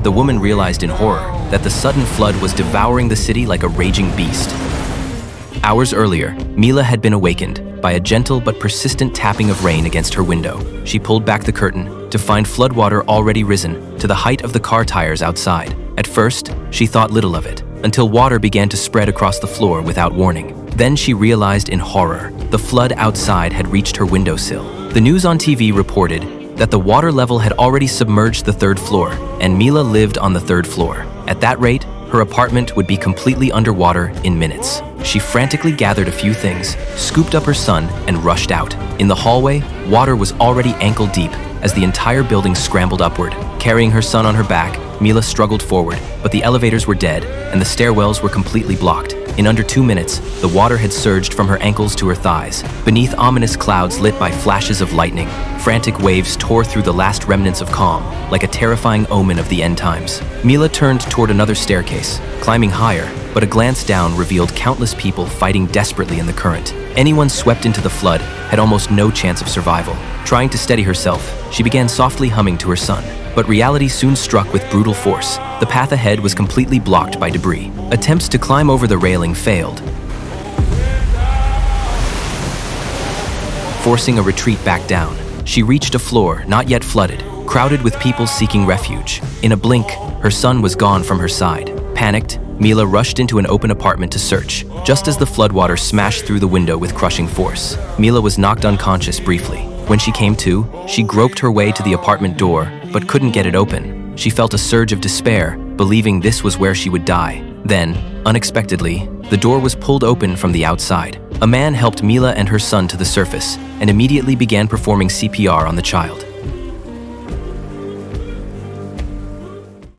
the woman realized in horror that the sudden flood was devouring the city like a raging beast. Hours earlier, Mila had been awakened by a gentle but persistent tapping of rain against her window. She pulled back the curtain to find floodwater already risen to the height of the car tires outside. At first, she thought little of it, until water began to spread across the floor without warning. Then she realized in horror, the flood outside had reached her windowsill. The news on TV reported that the water level had already submerged the third floor, and Mila lived on the third floor. At that rate, her apartment would be completely underwater in minutes. She frantically gathered a few things, scooped up her son, and rushed out. In the hallway, water was already ankle deep as the entire building scrambled upward. Carrying her son on her back, Mila struggled forward, but the elevators were dead and the stairwells were completely blocked. In under 2 minutes, the water had surged from her ankles to her thighs. Beneath ominous clouds lit by flashes of lightning, frantic waves tore through the last remnants of calm, like a terrifying omen of the end times. Mila turned toward another staircase, climbing higher, but a glance down revealed countless people fighting desperately in the current. Anyone swept into the flood had almost no chance of survival. Trying to steady herself, she began softly humming to her son. But reality soon struck with brutal force. The path ahead was completely blocked by debris. Attempts to climb over the railing failed, forcing a retreat back down. She reached a floor not yet flooded, crowded with people seeking refuge. In a blink, her son was gone from her side. Panicked, Mila rushed into an open apartment to search, just as the floodwater smashed through the window with crushing force. Mila was knocked unconscious briefly. When she came to, she groped her way to the apartment door, but couldn't get it open. She felt a surge of despair, believing this was where she would die. Then, unexpectedly, the door was pulled open from the outside. A man helped Mila and her son to the surface and immediately began performing CPR on the child.